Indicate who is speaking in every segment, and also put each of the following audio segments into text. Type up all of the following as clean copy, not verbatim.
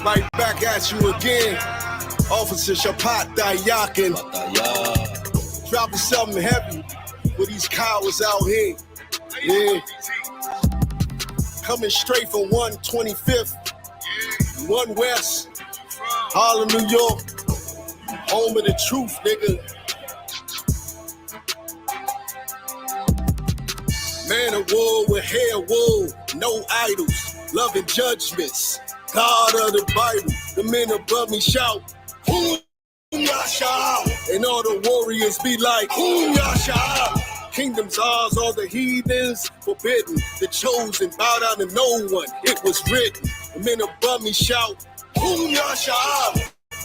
Speaker 1: Right back at you again. Officer Shapat Dayakin. Dropping something heavy for these cowards out here. Yeah. Coming straight from 125th, 1 West, Harlem, New York. Home of the truth, nigga. Man of war with hair wool, no idols, loving judgments. God of the Bible, the men above me shout, Hum Yasha, and all the warriors be like, Hum Yasha. Kingdom's ours, all the heathens forbidden. The chosen bow down to no one, it was written. The men above me shout, Hum Yasha,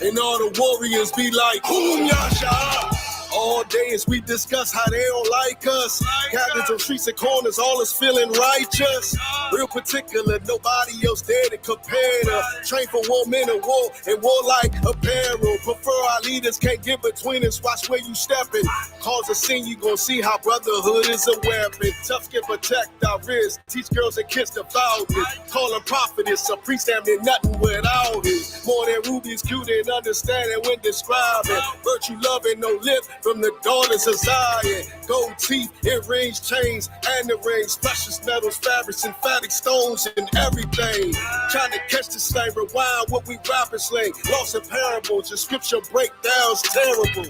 Speaker 1: and all the warriors be like, Hum Yasha. All day as we discuss how they don't like us. Cabins on streets and corners, all is feeling righteous. Real particular, nobody else there to compare to. Train for war, men of war, and warlike apparel. Prefer our leaders, can't get between us, watch where you stepping. Cause a scene, you gon' see how brotherhood is a weapon. Tough skin protect our wrists, teach girls and kids devoutness. Call them prophetess, a priest damn near nothing without it. More than rubies, cute and understanding when describing. Virtue, loving, no lip. From the daughters of Zion, gold teeth, earrings, chains, and the rings, precious metals, fabrics, emphatic stones, and everything. Trying to catch the slang, rewind what we rapping slang. Lost in parables, the scripture breakdowns terrible.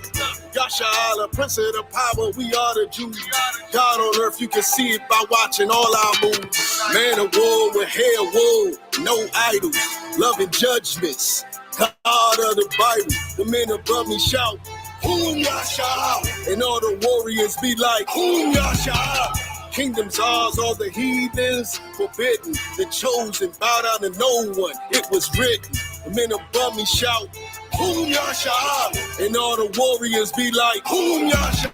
Speaker 1: Yasha Allah, Prince of the power, we are the Jews. God on earth, you can see it by watching all our moves. Man of war with hair wool, no idols, loving judgments. God of the Bible, the men above me shout, Hum Yasha, and all the warriors be like, Hum Yasha. Kingdom's ours, all the heathens forbidden. The chosen bow down to no one, it was written. The men above me shout, Hum Yasha, and all the warriors be like, Hum Yasha.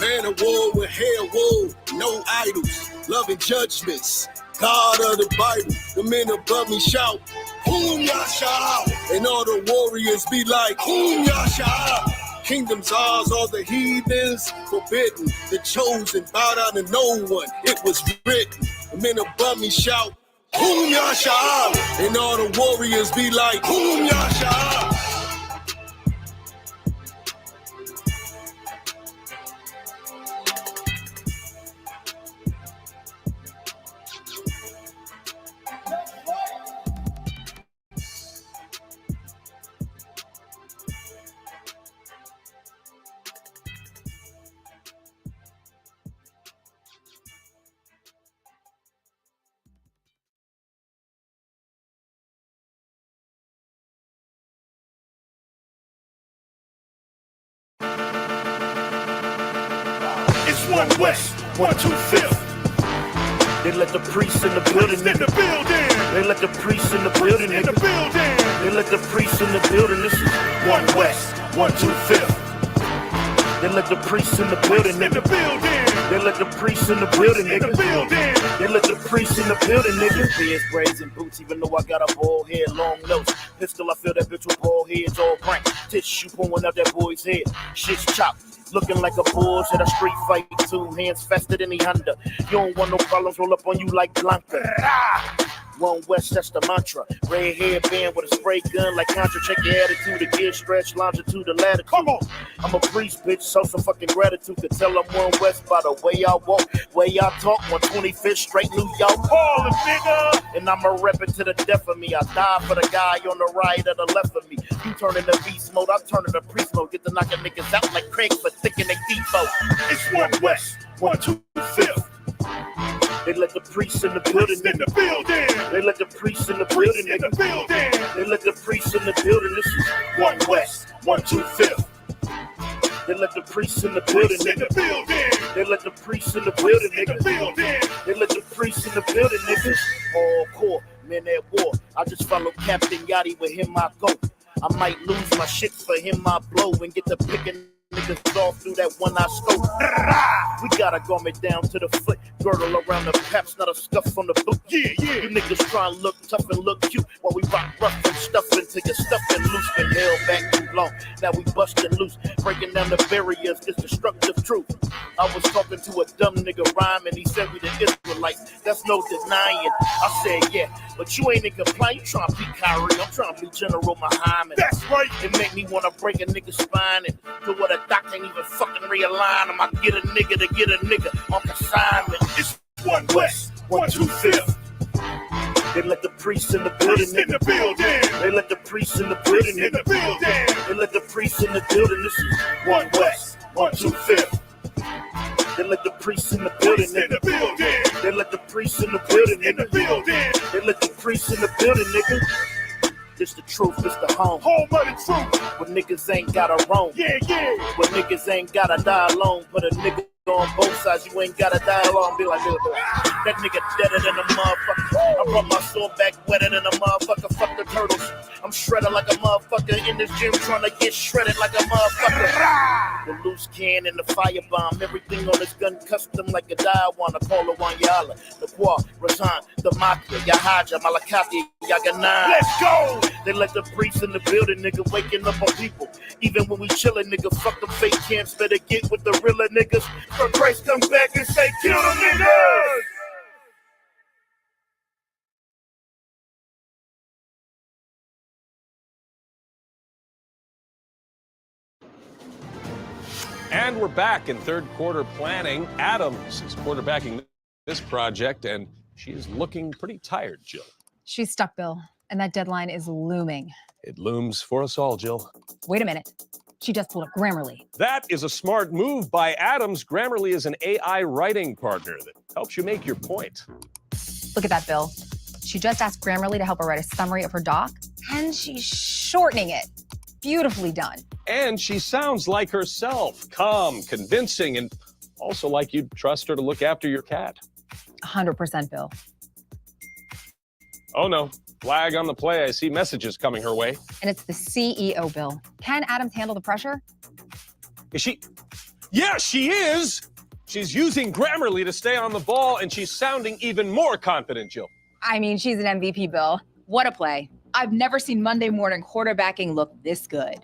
Speaker 1: Man of war with hair wool, no idols, loving judgments. God of the Bible, the men above me shout, Hum Yasha, and all the warriors be like, Hum Yasha. Kingdom's ours, all the heathens forbidden. The chosen bow down to no one, it was written. The men above me shout, Hum Yasha, and all the warriors be like, Hum Yasha.
Speaker 2: It's 1 West, 125th.
Speaker 3: They let the priests in the building.
Speaker 2: In the building.
Speaker 3: They let the priests in the building.
Speaker 2: In the building.
Speaker 3: They let the priests in the building. This is
Speaker 2: 1 West, 125th.
Speaker 3: They let the priests in the building.
Speaker 2: In the building.
Speaker 3: They let the priests in the building.
Speaker 2: In the building.
Speaker 3: They let the priests in the building, nigga. Beards, braids, and boots, even though I got a bald head, long nose. Pistol, I feel that bitch with bald heads all rank. Tissue pulling out that boy's head. Shit's chopped. Looking like a bulls at a street fight, 2 hands faster than the Honda. You don't want no problems, roll up on you like Blanca. 1 West, that's the mantra. Red hairband with a spray gun like Contra. Check your attitude, the gear stretch, longitude, the latitude.
Speaker 2: Come on.
Speaker 3: I'm a priest, bitch, so some fucking gratitude. Could tell I'm 1 West by the way I walk, way I talk. 125th, straight New York.
Speaker 2: Ballin', nigga.
Speaker 3: And I'ma rep it to the death of me. I die for the guy on the right or the left of me. You turn into beast mode, I turn into priest mode. Get to knocking niggas out like Craig for thinking they default.
Speaker 2: It's 1 West, 125th.
Speaker 3: They let the priests in the building.
Speaker 2: In the building.
Speaker 3: They let the priests in the building.
Speaker 2: In the building.
Speaker 3: They let the priests in the building. This is
Speaker 2: 1 West, 125th.
Speaker 3: They let the priests in the building.
Speaker 2: In the building.
Speaker 3: They let the priests in the building.
Speaker 2: In the building.
Speaker 3: They let the priests in the building, niggas. Hardcore, men at war. I just follow Captain Yachty, with him I go. I might lose my shit, for him I blow and get the picking niggas off through that one I scope. We got a garment down to the foot. Girdle around the paps, not a scuff on the boot.
Speaker 2: Yeah, yeah.
Speaker 3: You niggas try and look tough and look cute while we rock rough and stuff until you're stuffed and loose. Been held back too long, now we bustin' loose. Breaking down the barriers, this destructive truth. I was talking to a dumb nigga rhyming, he said we the Israelites, that's no denying. I said, yeah, but you ain't in compliance, you trying to be Kyrie, I'm trying to be General Muhammad.
Speaker 2: That's right.
Speaker 3: It make me wanna break a nigga's spine and do what a doc ain't even fucking realign him. I get a nigga to get a nigga on consignment.
Speaker 2: It's 1 West, 1 2 5th.
Speaker 3: They let the priests in the building.
Speaker 2: In the building.
Speaker 3: They let the priests in the building.
Speaker 2: In the building.
Speaker 3: They let the priests in the building. This is 1 West, 1 2 5th. They let the priests in the building.
Speaker 2: In the building.
Speaker 3: They let the priests in the building.
Speaker 2: In the building.
Speaker 3: They let the priests in the building, nigga. This the truth, this the home.
Speaker 2: Home of the truth.
Speaker 3: When niggas ain't gotta roam.
Speaker 2: Yeah, yeah.
Speaker 3: When niggas ain't gotta die alone. Put a nigga on both sides, you ain't gotta die alone. Be like, that nigga deader than a motherfucker. I brought my sword back wetter than a motherfucker. Fuck the turtles. I'm shredded like a motherfucker in this gym trying to get shredded like a motherfucker. The loose can and the firebomb. Everything on this gun custom like a Diawana. Call it YAHANNA. The Kwa, Razan, the Mafia, Yahaja, Malakati, Yagana.
Speaker 2: Let's go.
Speaker 3: They let the priests in the building, nigga, waking up on people. Even when we chillin', nigga, fuck them fake camps. Better get with the realer niggas. For Christ come back and say, kill them niggas!
Speaker 4: And we're back in third quarter planning. Adams is quarterbacking this project, and she is looking pretty tired, Jill.
Speaker 5: She's stuck, Bill, and that deadline is looming.
Speaker 4: It looms for us all, Jill.
Speaker 5: Wait a minute. She just pulled up Grammarly.
Speaker 4: That is a smart move by Adams. Grammarly is an AI writing partner that helps you make your point.
Speaker 5: Look at that, Bill. She just asked Grammarly to help her write a summary of her doc, and she's shortening it. Beautifully done.
Speaker 4: And she sounds like herself, calm, convincing, and also like you'd trust her to look after your cat.
Speaker 5: 100%, Bill.
Speaker 4: Oh no, flag on the play. I see messages coming her way.
Speaker 5: And it's the CEO, Bill. Can Adams handle the pressure?
Speaker 4: Is she? Yeah, she is. She's using Grammarly to stay on the ball, and she's sounding even more confident, Jill.
Speaker 5: I mean, she's an MVP, Bill. What a play. I've never seen Monday morning quarterbacking look this good.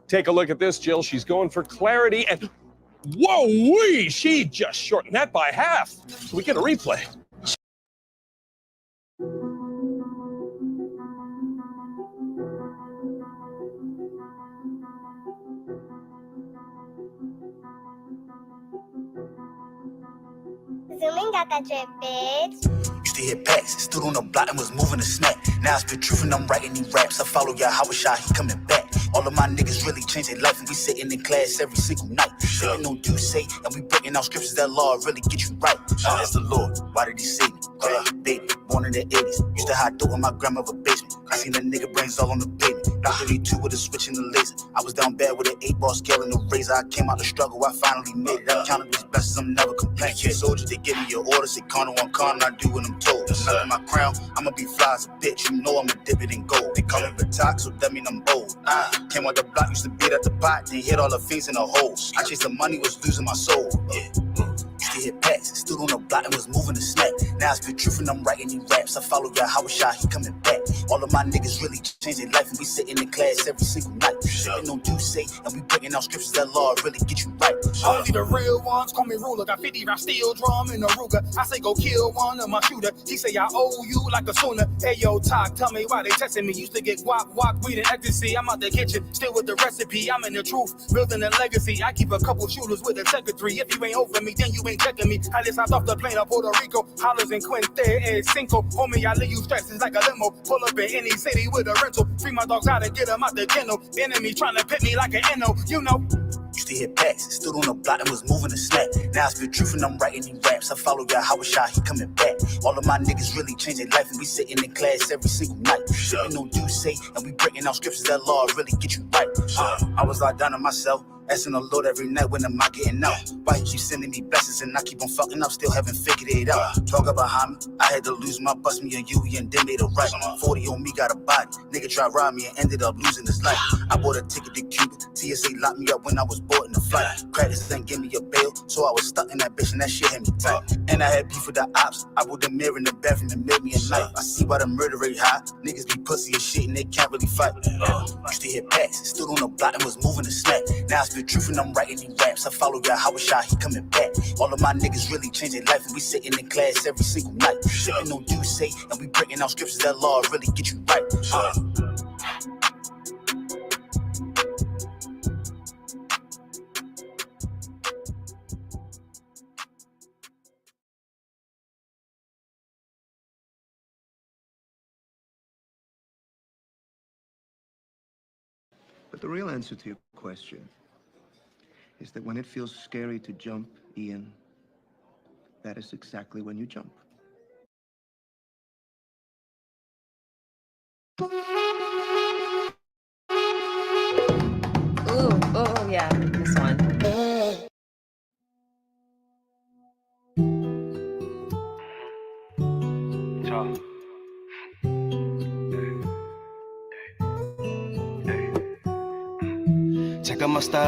Speaker 4: Take a look at this, Jill. She's going for clarity, and whoa-wee! She just shortened that by half. So we get a replay.
Speaker 6: Zooming got that drip, bitch.
Speaker 7: Used to hit packs, stood on the block and was moving a snack. Now I spit truth and I'm writing these raps. I follow YAHANNA, he coming back. All of my niggas really changed their life and we sitting in class every single night. Sitting on do say and we breaking out scriptures that law really get you right. That's the Lord, why did he save me? Baby, born in the 80s. Used to hide dope in my grandmother's basement. I seen a nigga brains all on the pavement. 32 with a switch and the laser. I was down bad with an 8-ball scale and a razor. I came out the struggle, I finally made it. I counted these blessings, I'm never complaining. Soldiers, they give me your orders, say corner on corner, I do what I'm told. Nothing my crown, I'ma be fly as a bitch. You know I'ma dip it in gold. They call me Batak, so that mean I'm bold. Came out the block, used to beat at the pot, then hit all the things in the holes. I chased the money, was losing my soul. Yeah. Used to hit packs, stood on the block and was moving a snack. Now I spit truth and I'm writing these raps. I follow YAHANNA, he coming back. All of my niggas really changed their life and we sitting in class every single night. Sitting on do say and we breaking out scriptures that law really get you right.
Speaker 8: Only the real ones call me ruler. Got 50 round steel drum in a Ruger. I say go kill one of my shooter. He say I owe you like a sooner. Hey yo, talk, tell me why they testing me. Used to get guac, weed and ecstasy. I'm out the kitchen, still with the recipe. I'm in the truth, building a legacy. I keep a couple shooters with a secretary. If you ain't over me, then you ain't checking me. I just hopped off the plane of Puerto Rico. Hollers and Quinte and Cinco. Homie, I leave you stressed like a limo. Pull up in any city with a rental. Free my dogs out and get them out the kennel. Enemy trying to pit me like an NO, you know.
Speaker 7: Used to hit packs, stood on the block and was moving a snack. Now I spit truth and I'm writing these raps. I follow YAHANNA, he coming back. All of my niggas really changed their life and we sitting in class every single night. Sitting on do say and we breaking out scriptures that law really get you right. I was locked down to myself. Asking the Lord every night, when am I getting out? Why he keep sending me blessings and I keep on fucking up, still haven't figured it out. Talk about how I had to lose my bust, me and you, and then made a right. 40 on me, got a body. Nigga tried to rob me and ended up losing his life. I bought a ticket to Cuba. TSA locked me up when I was boarding the flight. Credits didn't give me a bail, so I was stuck in that bitch and that shit hit me tight. And I had beef with the ops. I put the mirror in the bathroom and made me a knife. I see why the murder rate high. Niggas be pussy and shit and they can't really fight. Used to hit packs, stood on the block and was moving the snack. Now I spit truth and I'm writing these raps. I follow YAHANNA, he coming back. All of my niggas really changed their life and we sitting in class every single night. Sipping on say and we breaking out scriptures that law really get you right.
Speaker 9: But the real answer to your question is that when it feels scary to jump, Ian, that is exactly when you jump.
Speaker 5: Ooh, oh yeah, this one.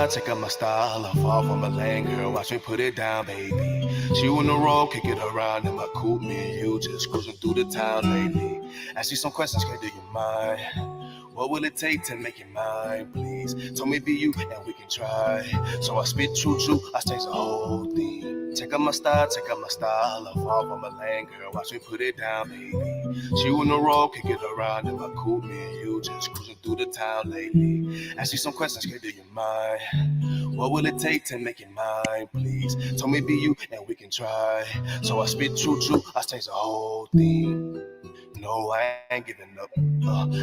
Speaker 10: Check out my style. I'm far from a lane, girl. Watch me put it down, baby. She on the road, kick it around in my coupe. Me and you just cruising through the town lately. Ask you some questions, girl, do you mind? What will it take to make you mine, please? Tell me be you and we can try. So I spit true, I change the whole thing. Check out my style. I'm far from a lane, girl. Watch me put it down, baby. She on the road, kick it around in my coupe. Me and you just cruising through the town lately. Ask you some questions, girl, do you mind? What will it take to make you mine, please? Tell me be you and we can try. So I spit true, I change the whole thing. No, I ain't giving up.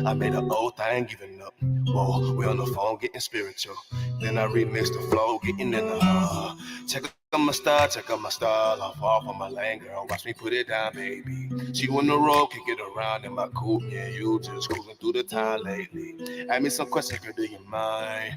Speaker 10: I made an oath, I ain't giving up. Whoa, we on the phone getting spiritual. Then I remix the flow, getting in the check out my style. I'm far from my lane, girl. Watch me put it down, baby. She on the road, kick it around in my coupe. Yeah, you just cruising through the town lately. Ask me some questions, girl, do you mind?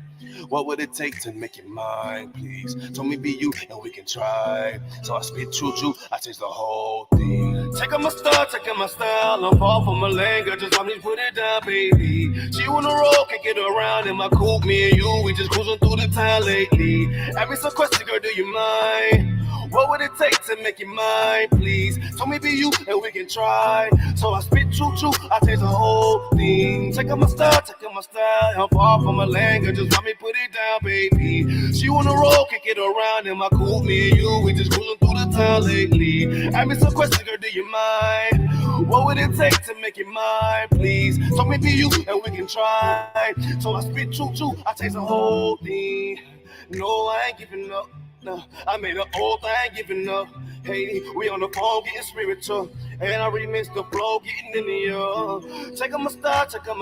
Speaker 10: What would it take to make you mine, please? Tell me be you and we can try. So I spit true, I change the whole thing. Check out my style. I'm far from a lane, girl. Just watch me put it down, baby. She on the road, kick it around in my coupe. Me and you, we just cruising through the town lately. Ask me some questions, girl, do you mind? What would it take to make you mine, please? Tell me be you and we can try. So I spit true, I change the whole thing. Check out my style. I'm far from a lane, girl. Just let me put it down, baby. She on the road, kick it around in my coupe. Me and you, we just cruising through the town lately. Ask me some questions, girl, do you mind? What would it take to make you mine, please? Tell me be you and we can try. So I spit true, I change the whole thing. No, I ain't giving up. No, I made an oath, I ain't giving up. Hey, we on the phone getting spiritual. And I remix the flow, getting in the check out my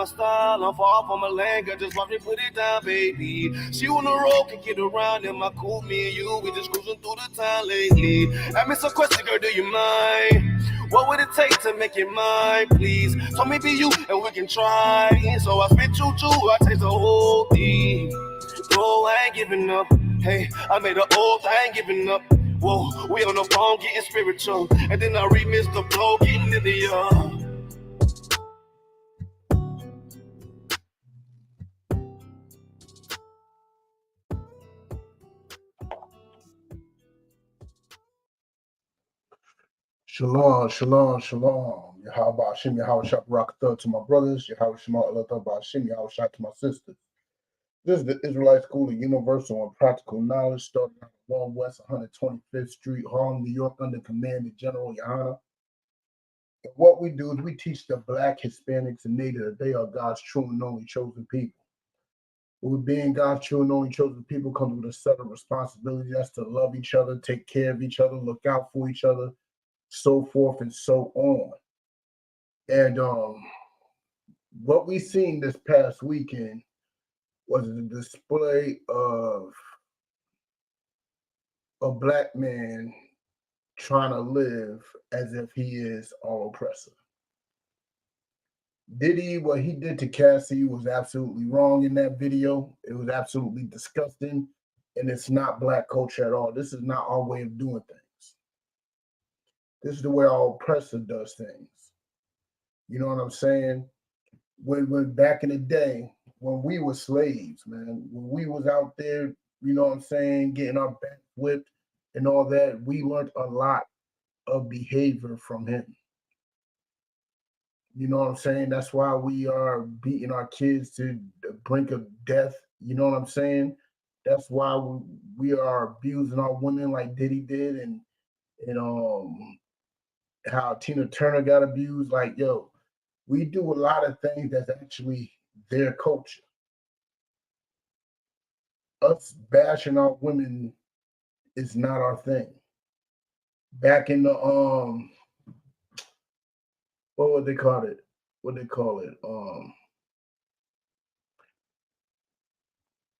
Speaker 10: style. I'm far from a lane, girl. Just watch me put it down, baby. She on the road, can get around in my coupe. Me and you, we just cruising through the town lately. Ask me some questions, girl, do you mind? What would it take to make you mine, please? Tell me be you and we can try. So I spit true, I taste the whole thing. No, I ain't giving up. Hey, I made an oath, I ain't giving up. Whoa, we on the phone getting spiritual. And then I remix the flow, getting in the
Speaker 11: Shalom, shalom, shalom. Yahweh Hashem, Yahweh Shah Barak Thug to my brothers, Yahweh Shema Allah Hashem, Yahweh Shah to my sisters. This is the Israelite School of Universal and Practical Knowledge, starting out 1 West 125th Street, Harlem, New York, under command of General YAHANNA. And what we do is we teach the Black, Hispanics, and Native that they are God's true and only chosen people. With being God's true and only chosen people comes with a set of responsibilities. That's to love each other, take care of each other, look out for each other, so forth and so on. And what we seen this past weekend was the display of a Black man trying to live as if he is our oppressor. What he did to Cassie was absolutely wrong in that video. It was absolutely disgusting. and it's not black culture at all. This is not our way of doing things. This is the way our oppressor does things. You know what I'm saying? When back in the day, when we were slaves, man, when we was out there, you know what I'm saying, getting our back whipped and all that, we learned a lot of behavior from him. You know what I'm saying? That's why we are beating our kids to the brink of death. You know what I'm saying? That's why we are abusing our women like Diddy did, and how Tina Turner got abused. Like, yo, we do a lot of things that's actually their culture. Us bashing our women is not our thing. Back in the what would they call it? What they call it?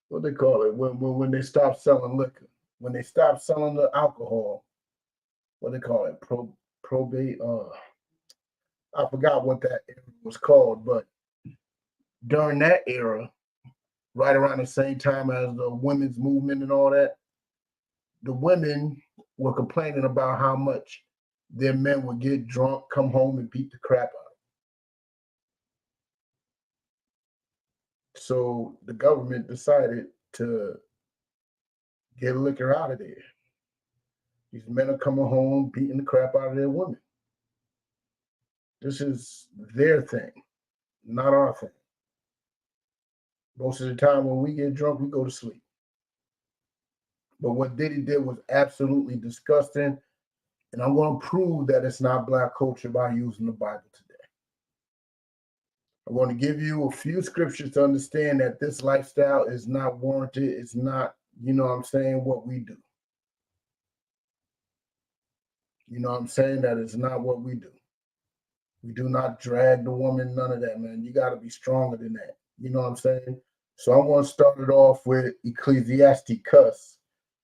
Speaker 11: What they call it? When they stop selling liquor, when they stop selling the alcohol, what they call it? Probate. I forgot what that era was called, but during that era, right around the same time as the women's movement and all that, the women were complaining about how much their men would get drunk, come home, and beat the crap out of them. So the government decided to get liquor out of there. These men are coming home, beating the crap out of their women. This is their thing, not our thing. Most of the time when we get drunk, we go to sleep. But what Diddy did was absolutely disgusting. And I'm going to prove that it's not black culture by using the Bible today. I'm going to give you a few scriptures to understand that this lifestyle is not warranted. It's not, you know what I'm saying, what we do. You know what I'm saying? That is not what we do. We do not drag the woman, none of that, man. You got to be stronger than that. You know what I'm saying? So I'm going to start it off with Ecclesiasticus,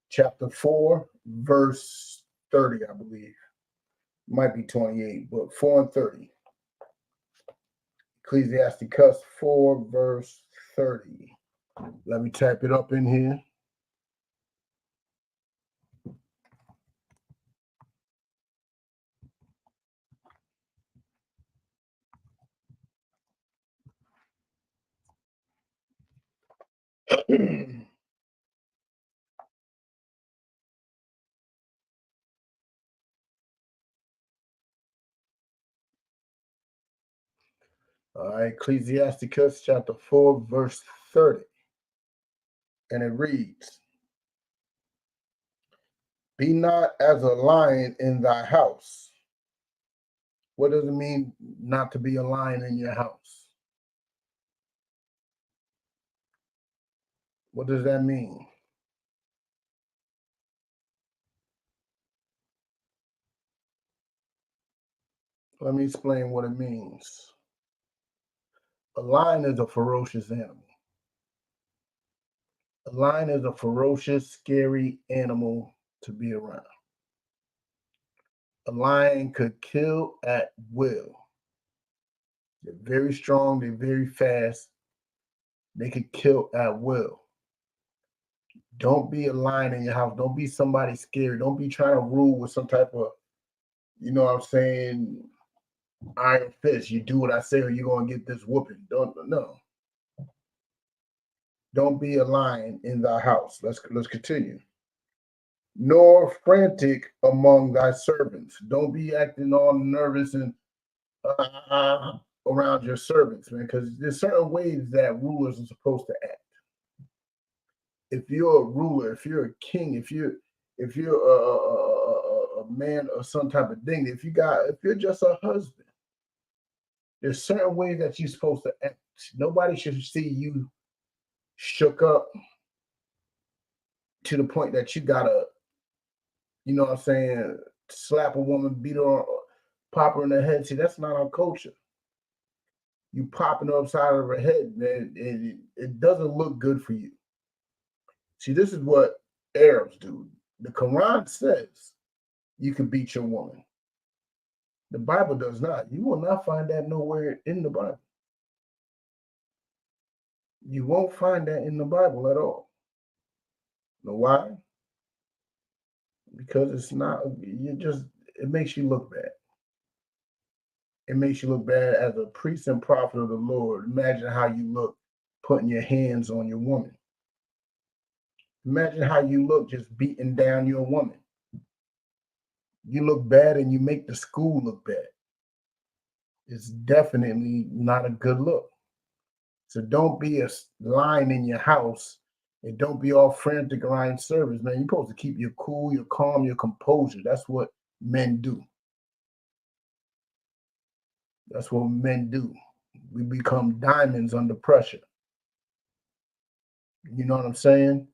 Speaker 11: chapter 4, verse 30, I believe. Might be 28, but 4 and 30. Ecclesiasticus 4, verse 30. Let me type it up in here. All right, Ecclesiasticus chapter 4, verse 30. And it reads, "Be not as a lion in thy house." What does it mean not to be a lion in your house? What does that mean? Let me explain what it means. A lion is a ferocious animal. A lion is a ferocious, scary animal to be around. A lion could kill at will. They're very strong, they're very fast. They could kill at will. Don't be a lion in your house. Don't be somebody scary. Don't be trying to rule with some type of, you know what I'm saying, iron fist. You do what I say or you're going to get this whooping. No. Don't be a lion in thy house. Let's continue. Nor frantic among thy servants. Don't be acting all nervous and around your servants, man, because there's certain ways that rulers are supposed to act. If you're a ruler, if you're a king, if you're a man of some type of dignity, if you're just a husband, there's certain ways that you're supposed to act. Nobody should see you shook up to the point that you gotta, you know what I'm saying, slap a woman, beat her, pop her in the head. See, that's not our culture. You popping her upside of her head, man, it doesn't look good for you. See, this is what Arabs do. The Quran says you can beat your woman. The Bible does not. You will not find that nowhere in the Bible. You won't find that in the Bible at all. Know why? Because it's not, it makes you look bad. It makes you look bad as a priest and prophet of the Lord. Imagine how you look putting your hands on your woman. Imagine how you look just beating down your woman. You look bad and you make the school look bad. It's definitely not a good look. So don't be a line in your house and don't be all frantic around service, man. You're supposed to keep your cool, your calm, your composure. That's what men do. That's what men do. We become diamonds under pressure. You know what I'm saying?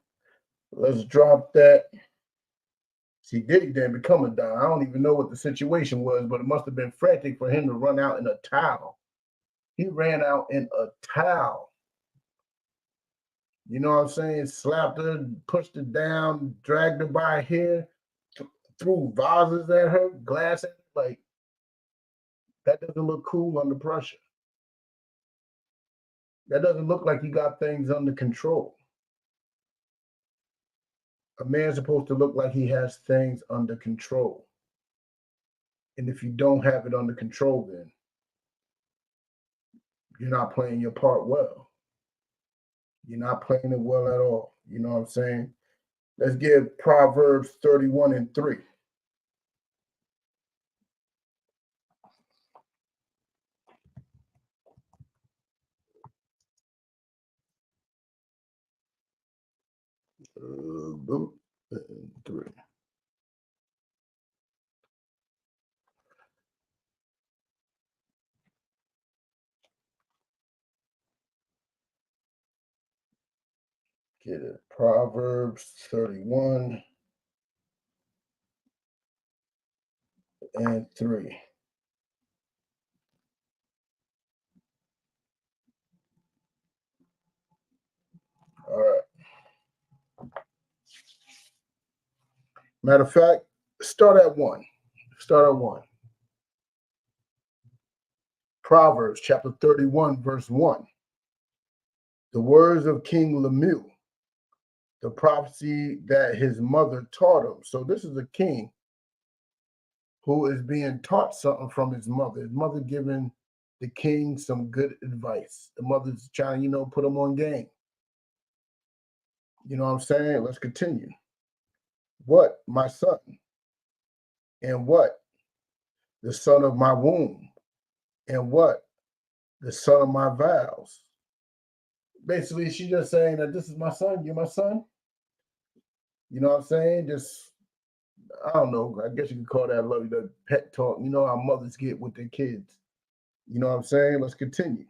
Speaker 11: Let's drop that. See, Diddy didn't become a dime. I don't even know what the situation was, but it must have been frantic for him to run out in a towel. He ran out in a towel. You know what I'm saying? Slapped her, pushed her down, dragged her by her hair, threw vases at her, glass at her. Like, that doesn't look cool under pressure. That doesn't look like you got things under control. A man's supposed to look like he has things under control. And if you don't have it under control, then you're not playing your part well. You're not playing it well at all. You know what I'm saying? Let's give Proverbs 31:3. Boom, 3. Get it. Proverbs 31:3. All right. Matter of fact, start at 1. Start at 1. Proverbs chapter 31, verse 1. The words of King Lemuel, the prophecy that his mother taught him. So this is a king who is being taught something from his mother. His mother giving the king some good advice. The mother's trying, put him on game. You know what I'm saying? Let's continue. What, my son? And what? The son of my womb. And what? The son of my vows. Basically, she's just saying that this is my son. You're my son. You know what I'm saying? Just, I don't know. I guess you could call that love, the pet talk. You know how mothers get with their kids. You know what I'm saying? Let's continue.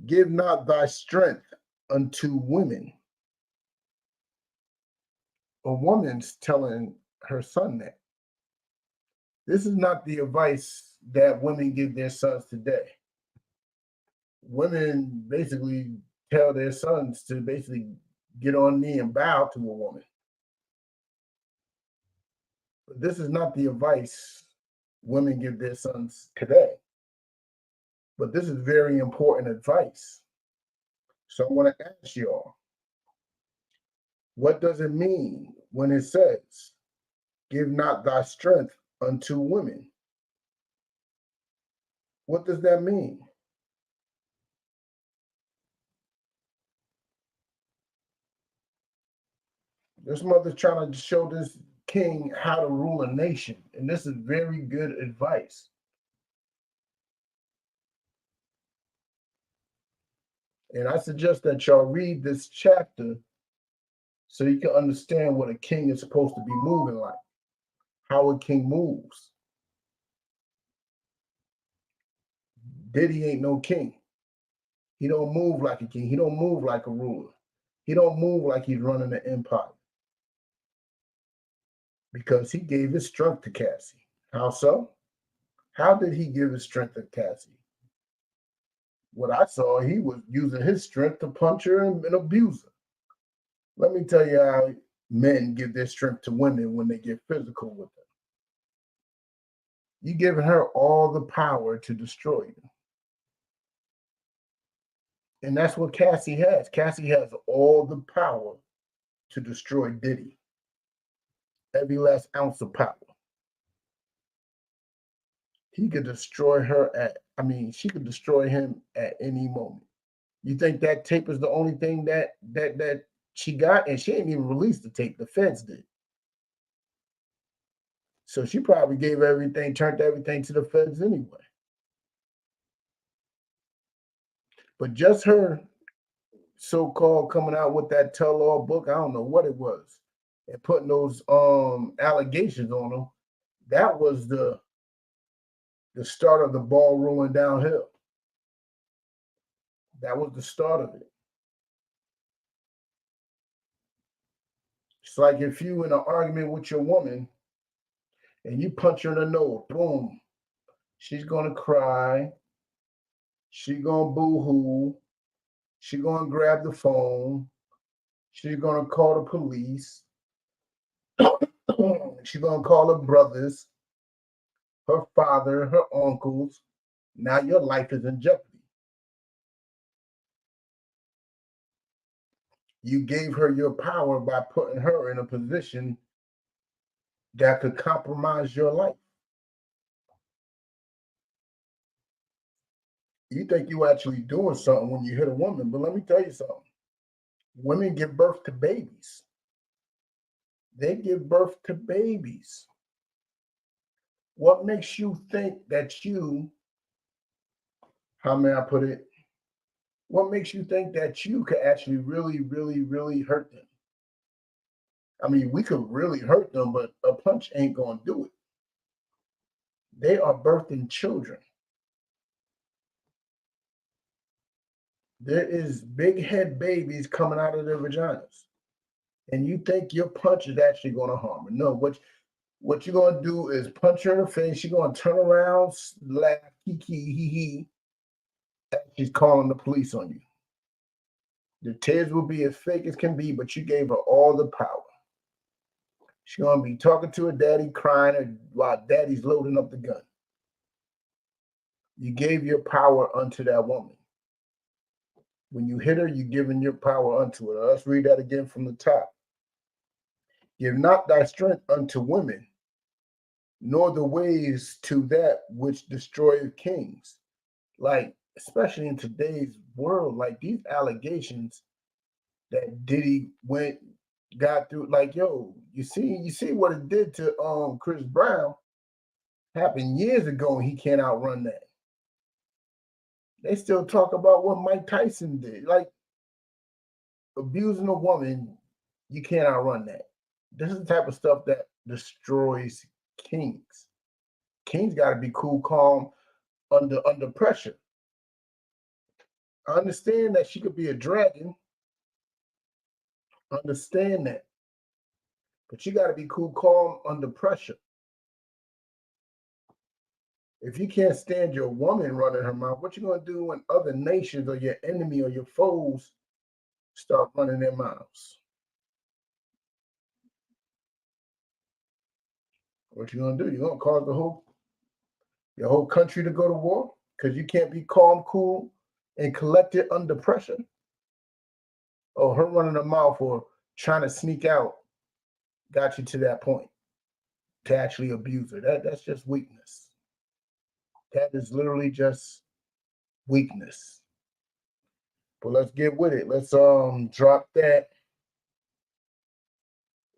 Speaker 11: Give not thy strength unto women. A woman's telling her son that. This is not the advice that women give their sons today. Women basically tell their sons to basically get on knee and bow to a woman. But this is not the advice women give their sons today. But this is very important advice. So I want to ask y'all, what does it mean when it says, give not thy strength unto women? What does that mean? This mother's trying to show this king how to rule a nation. And this is very good advice. And I suggest that y'all read this chapter so you can understand what a king is supposed to be moving like, how a king moves. Diddy ain't no king. He don't move like a king. He don't move like a ruler. He don't move like he's running an empire. Because he gave his strength to Cassie. How so? How did he give his strength to Cassie? What I saw, he was using his strength to punch her and abuse her. Let me tell you how men give their strength to women when they get physical with them. You're giving her all the power to destroy you. And that's what Cassie has. Cassie has all the power to destroy Diddy. Every last ounce of power. He could destroy her she could destroy him at any moment. You think that tape is the only thing that she got? And she ain't even released the tape. The feds did. So she probably gave everything, turned everything to the feds anyway. But just her so-called coming out with that tell-all book, I don't know what it was, and putting those allegations on them, that was the start of the ball rolling downhill. That was the start of it. It's like if you in an argument with your woman and you punch her in the nose, boom, she's gonna cry, she's gonna boo-hoo, she's gonna grab the phone, she's gonna call the police, she's gonna call her brothers, her father, her uncles. Now your life is in jeopardy. You gave her your power by putting her in a position that could compromise your life. You think you actually doing something when you hit a woman, but let me tell you something. Women give birth to babies. They give birth to babies. What makes you think that you, how may I put it? What makes you think that you could actually really, really, really hurt them? I mean, we could really hurt them, but a punch ain't going to do it. They are birthing children. There is big head babies coming out of their vaginas. And you think your punch is actually going to harm her. No, what you're going to do is punch her in the face. She's going to turn around, laugh, hee. She's calling the police on you. The tears will be as fake as can be, but you gave her all the power. She's going to be talking to her daddy, crying while daddy's loading up the gun. You gave your power unto that woman. When you hit her, you're giving your power unto her. Let's read that again from the top. Give not thy strength unto women, nor the ways to that which destroyeth kings. Like, especially in today's world, like these allegations that Diddy got through, like, yo, you see what it did to Chris Brown happened years ago, and he can't outrun that. They still talk about what Mike Tyson did. Like, abusing a woman, you can't outrun that. This is the type of stuff that destroys kings. Kings got to be cool, calm, under pressure. I understand that she could be a dragon. Understand that. But you got to be cool, calm, under pressure. If you can't stand your woman running her mouth, what you going to do when other nations or your enemy or your foes start running their mouths? What you going to do? You're going to cause your whole country to go to war because you can't be calm, cool, and collected under pressure? Oh, her running her mouth or trying to sneak out got you to that point to actually abuse her. That's just weakness. That is literally just weakness. But let's get with it. Let's drop that.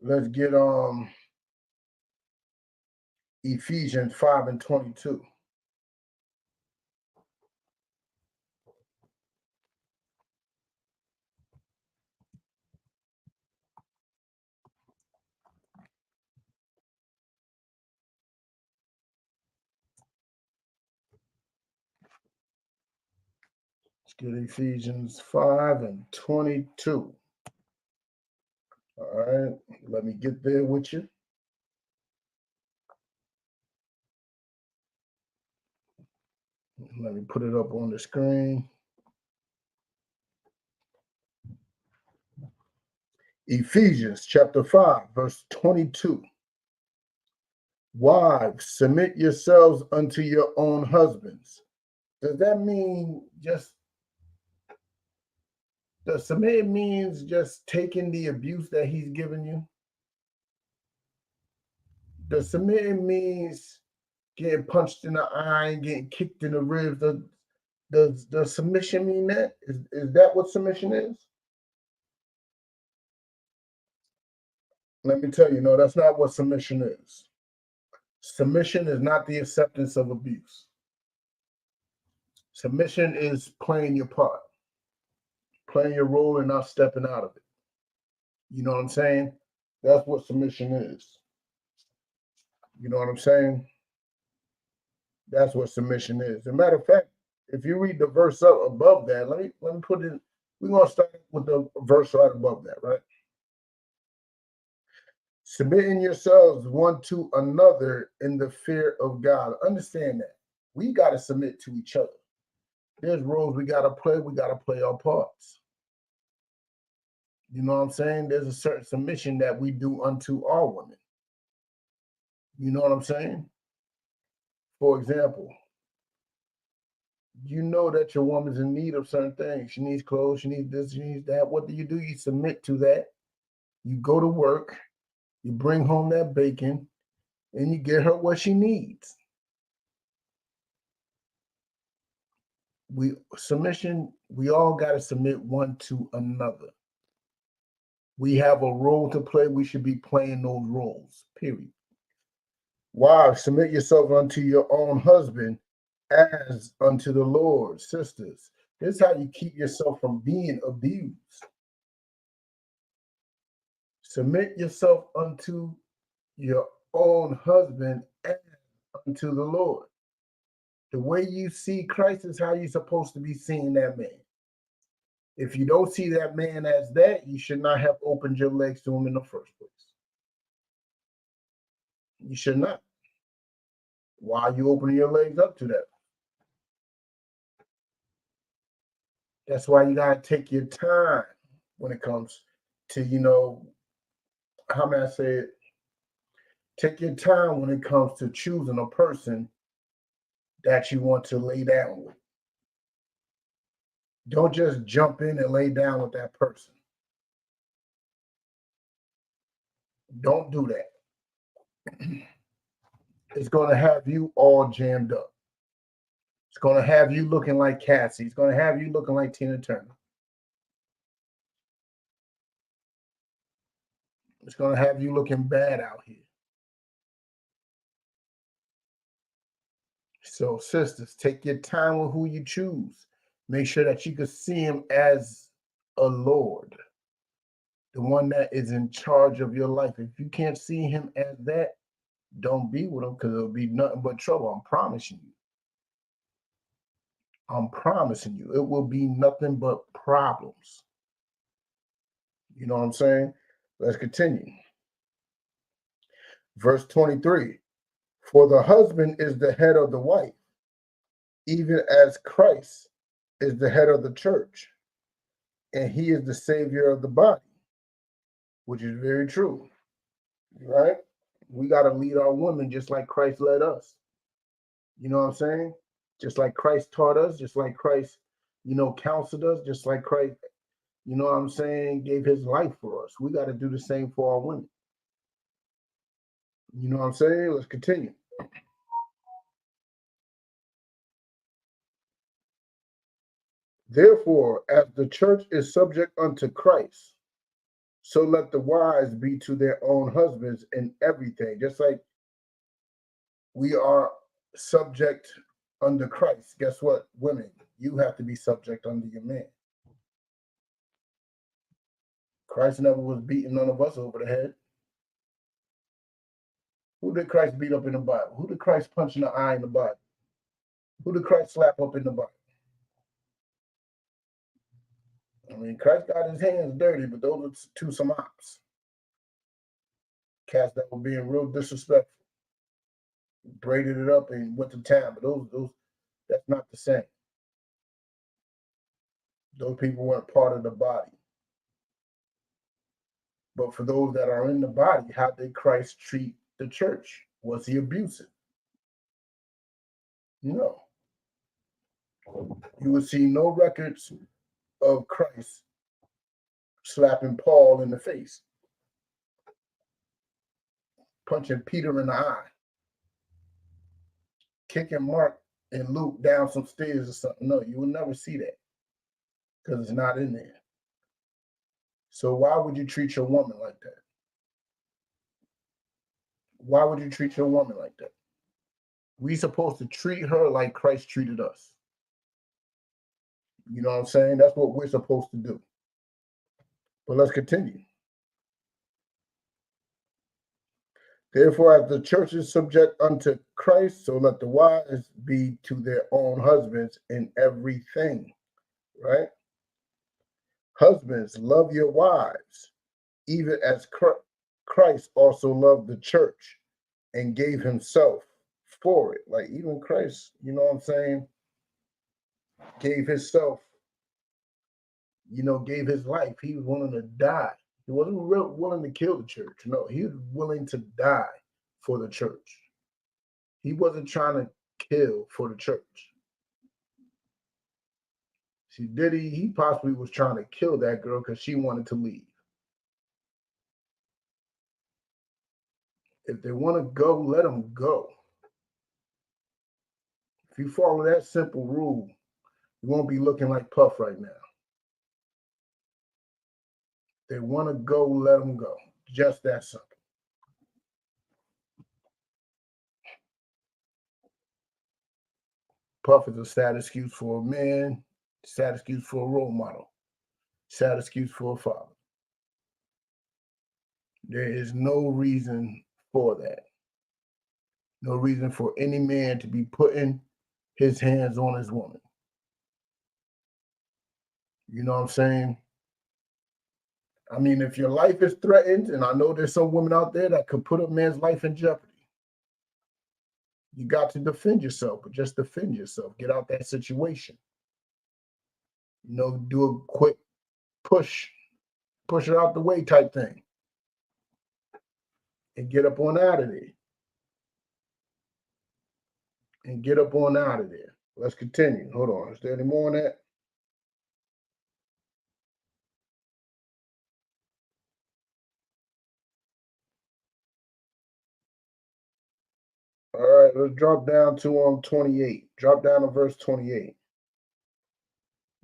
Speaker 11: Let's get Ephesians 5:22. Let's get Ephesians 5:22. All right, let me get there with you. Let me put it up on the screen. Ephesians chapter 5, verse 22. Wives, submit yourselves unto your own husbands. Does that mean just Does submit means just taking the abuse that he's giving you? Does submit means getting punched in the eye and getting kicked in the ribs? Does submission mean that? Is that what submission is? Let me tell you, no, that's not what submission is. Submission is not the acceptance of abuse. Submission is playing your part, playing your role and not stepping out of it. You know what I'm saying? That's what submission is. You know what I'm saying? That's what submission is. As a matter of fact, if you read the verse up above that, let me put it. We're gonna start with the verse right above that, right? Submitting yourselves one to another in the fear of God. Understand that. We got to submit to each other. There's roles we got to play. We got to play our parts. You know what I'm saying? There's a certain submission that we do unto our women. You know what I'm saying? For example, you know that your woman's in need of certain things. She needs clothes, she needs this, she needs that. What do? You submit to that. You go to work, you bring home that bacon, and you get her what she needs. We all got to submit one to another. We have a role to play. We should be playing those roles, period. Wives, submit yourself unto your own husband as unto the Lord. Sisters, this is how you keep yourself from being abused. Submit yourself unto your own husband as unto the Lord. The way you see Christ is how you're supposed to be seeing that man. If you don't see that man as that, you should not have opened your legs to him in the first place. You should not. Why are you opening your legs up to that? That's why you got to take your time when it comes to, how may I say it? Take your time when it comes to choosing a person that you want to lay down with. Don't just jump in and lay down with that person. Don't do that. It's going to have you all jammed up. It's going to have you looking like Cassie. It's going to have you looking like Tina Turner. It's going to have you looking bad out here. So, sisters, take your time with who you choose. Make sure that you can see him as a Lord, the one that is in charge of your life. If you can't see him as that, don't be with him, because it'll be nothing but trouble. I'm promising you. I'm promising you. It will be nothing but problems. You know what I'm saying? Let's continue. Verse 23. For the husband is the head of the wife, even as Christ is the head of the church, and he is the savior of the body, which is very true, right? We got to lead our women just like Christ led us. You know what I'm saying? Just like Christ taught us, just like Christ, counseled us, just like Christ, you know what I'm saying, gave his life for us. We got to do the same for our women. You know what I'm saying? Let's continue. Therefore, as the church is subject unto Christ, so let the wives be to their own husbands in everything. Just like we are subject under Christ. Guess what, women? You have to be subject under your man. Christ never was beating none of us over the head. Who did Christ beat up in the Bible? Who did Christ punch in the eye in the Bible? Who did Christ slap up in the Bible? I mean, Christ got his hands dirty, but those are two some ops. Cats that were being real disrespectful. Braided it up and went to town, but those that's not the same. Those people weren't part of the body. But for those that are in the body, how did Christ treat the church? Was he abusive? No. You will see no records of Christ slapping Paul in the face, punching Peter in the eye, kicking Mark and Luke down some stairs or something. No, you will never see that because it's not in there. So why would you treat your woman like that? Why would you treat your woman like that? We supposed to treat her like Christ treated us. You know what I'm saying? That's what we're supposed to do. But let's continue. Therefore, as the church is subject unto Christ, so let the wives be to their own husbands in everything, right? Husbands, love your wives, even as Christ also loved the church and gave himself for it. Like even Christ, you know what I'm saying, gave himself, gave his life. He was willing to die. He wasn't willing to kill the church. No, he was willing to die for the church. He wasn't trying to kill for the church. See, Diddy, he possibly was trying to kill that girl because she wanted to leave. If they want to go, let them go. If you follow that simple rule, you won't be looking like Puff right now. They want to go, let them go. Just that simple. Puff is a sad excuse for a man, sad excuse for a role model, sad excuse for a father. There is no reason for that. No reason for any man to be putting his hands on his woman. You know what I'm saying? I mean, if your life is threatened, and I know there's some women out there that could put a man's life in jeopardy, you got to defend yourself, but just defend yourself. Get out that situation. Do a quick push it out the way type thing. And get up on out of there. Let's continue. Hold on. Is there any more on that? All right, let's drop down to 28. Drop down to verse 28.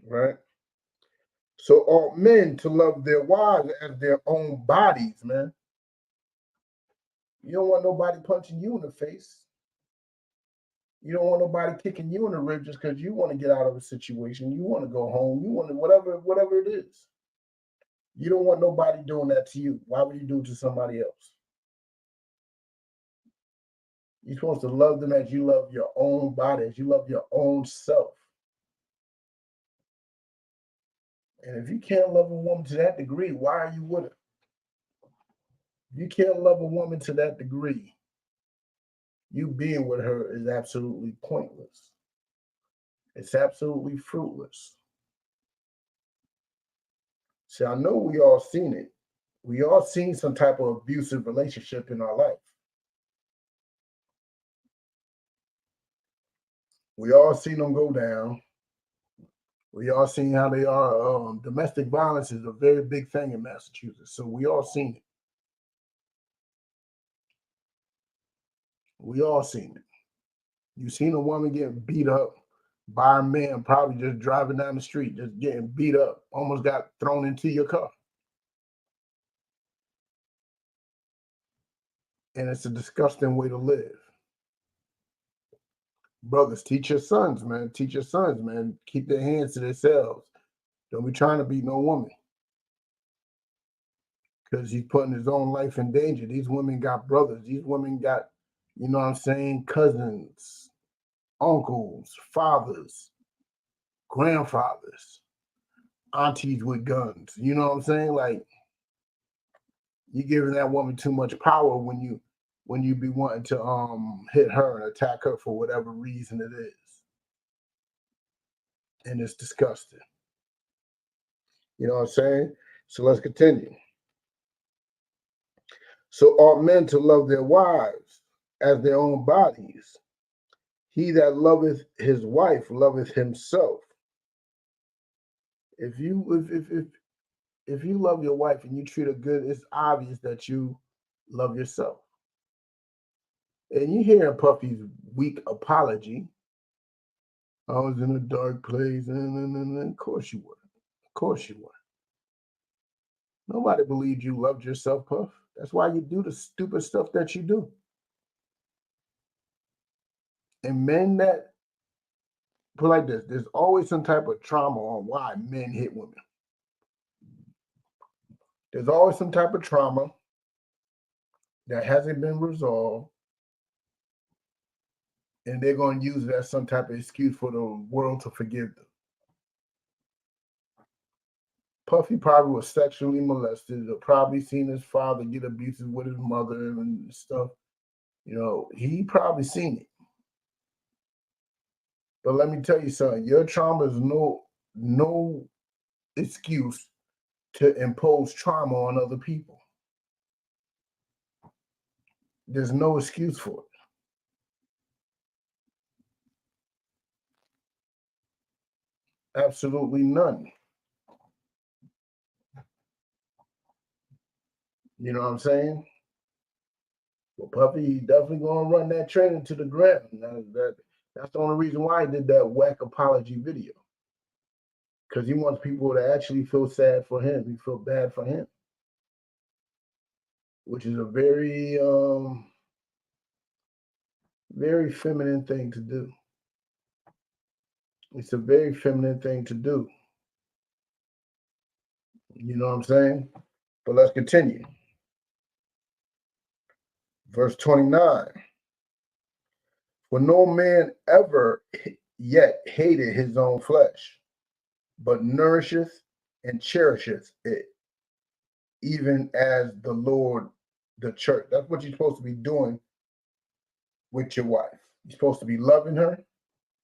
Speaker 11: Right? So ought men to love their wives as their own bodies, man. You don't want nobody punching you in the face. You don't want nobody kicking you in the rib just because you want to get out of a situation. You want to go home. You want to whatever it is. You don't want nobody doing that to you. Why would you do it to somebody else? You're supposed to love them as you love your own body, as you love your own self. And if you can't love a woman to that degree, why are you with her? If you can't love a woman to that degree, you being with her is absolutely pointless. It's absolutely fruitless. See, I know we all seen it. We all seen some type of abusive relationship in our life. We all seen them go down. We all seen how they are. Domestic violence is a very big thing in Massachusetts. So we all seen it. We all seen it. You seen a woman get beat up by a man, probably just driving down the street, just getting beat up, almost got thrown into your car. And it's a disgusting way to live. Brothers, teach your sons, man. Teach your sons, man. Keep their hands to themselves. Don't be trying to beat no woman. Because he's putting his own life in danger. These women got brothers. These women got, you know what I'm saying, cousins, uncles, fathers, grandfathers, aunties with guns. You know what I'm saying? Like, you're giving that woman too much power when you be wanting to hit her and attack her for whatever reason it is. And it's disgusting. You know what I'm saying? So let's continue. So ought men to love their wives as their own bodies. He that loveth his wife loveth himself. If if you love your wife and you treat her good, it's obvious that you love yourself. And you hear Puffy's weak apology. I was in a dark place, and of course you were. Of course you were. Nobody believed you loved yourself, Puff. That's why you do the stupid stuff that you do. And men that put like this, there's always some type of trauma on why men hit women. There's always some type of trauma that hasn't been resolved, and they're going to use it as some type of excuse for the world to forgive them. Puffy probably was sexually molested, or probably seen his father get abusive with his mother and stuff. You know, he probably seen it. But let me tell you something, your trauma is no excuse to impose trauma on other people. There's no excuse for it. Absolutely none. You know what I'm saying? Well, Puffy definitely gonna run that train into the ground. That's the only reason why he did that whack apology video. Because he wants people to actually feel sad for him. He feel bad for him. Which is a very very feminine thing to do. It's a very feminine thing to do. You know what I'm saying? But let's continue. Verse 29. For no man ever yet hated his own flesh, but nourisheth and cherisheth it, even as the Lord the church. That's what you're supposed to be doing with your wife. You're supposed to be loving her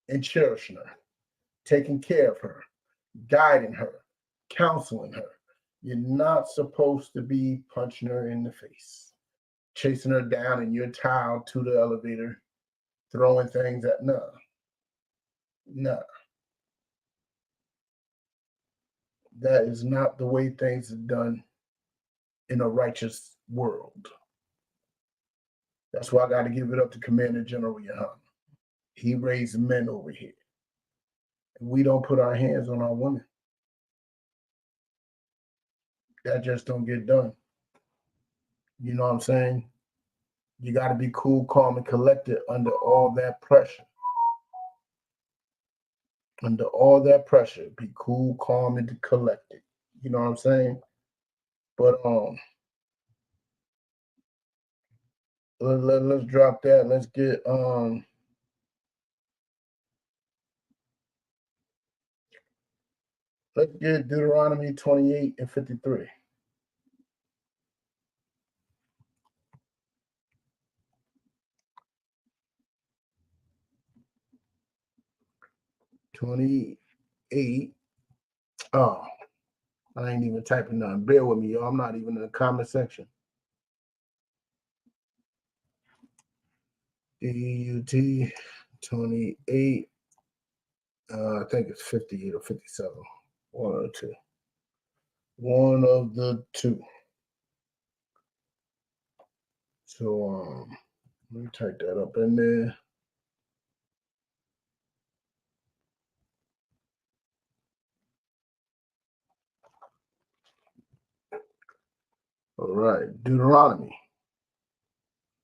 Speaker 11: and cherishing her, taking care of her, guiding her, counseling her. You're not supposed to be punching her in the face, chasing her down in your towel to the elevator, throwing things at no. That is not the way things are done in a righteous world. That's why I got to give it up to Commander General YAHANNA. He raised men over here. And we don't put our hands on our women. That just don't get done. You know what I'm saying? You got to be cool, calm, and collected under all that pressure. Under all that pressure, be cool, calm, and collected. You know what I'm saying? But let's drop that. Let's get Deuteronomy 28 and 53. Oh, I ain't even typing nothing. Bear with me, y'all. I'm not even in the comment section. DUT 28. I think it's 58 or 57. One of the two. One of the two. So let me type that up in there. All right, Deuteronomy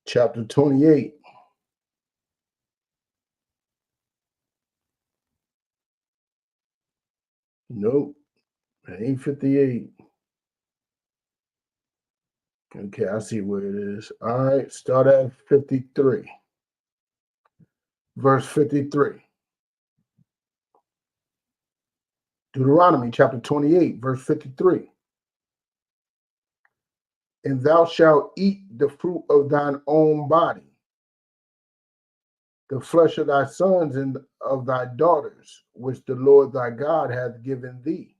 Speaker 11: chapter 28. Nope, it ain't 58. Okay, I see where it is. All right, start at 53. Verse 53. Deuteronomy chapter 28, verse 53. And thou shalt eat the fruit of thine own body, the flesh of thy sons and of thy daughters, which the Lord thy God hath given thee,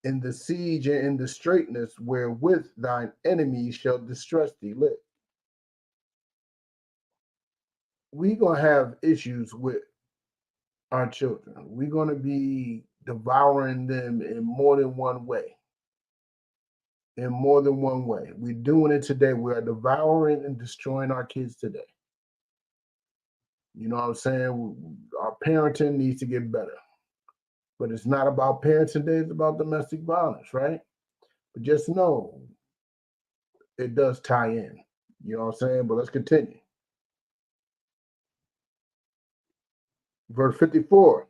Speaker 11: in the siege and in the straitness wherewith thine enemies shall distress thee. Look, we're going to have issues with our children. We're going to be devouring them in more than one way. in more than one way. We're doing it today. We are devouring and destroying our kids today. You know what I'm saying? Our parenting needs to get better. But it's not about parenting today, it's about domestic violence, right? But just know it does tie in. You know what I'm saying? But let's continue. Verse 54.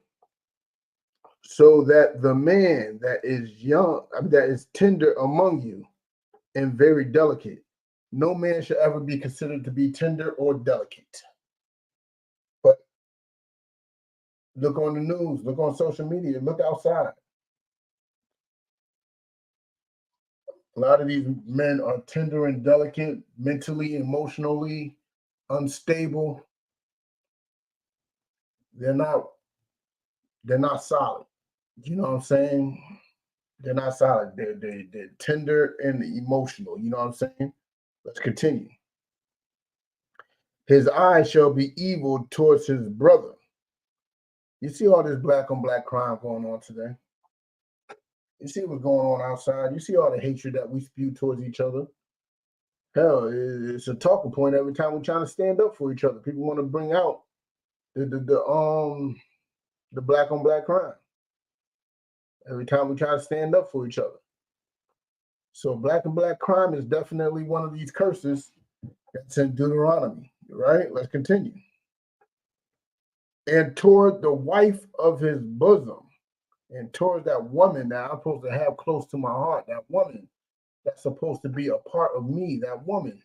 Speaker 11: So that the man that is young, that is tender among you and very delicate, no man should ever be considered to be tender or delicate. But look on the news, look on social media, look outside. A lot of these men are tender and delicate, mentally, emotionally unstable. They're not solid. You know what I'm saying? They're not solid. They're tender and emotional. You know what I'm saying? Let's continue. His eye shall be evil towards his brother. You see all this black on black crime going on today. You see what's going on outside. You see all the hatred that we spew towards each other. Hell, it's a talking point every time we're trying to stand up for each other. People want to bring out the black on black crime. Every time we try to stand up for each other. So black and black crime is definitely one of these curses that's in Deuteronomy, right? Let's continue. And toward the wife of his bosom, and towards that woman that I'm supposed to have close to my heart, that woman that's supposed to be a part of me, that woman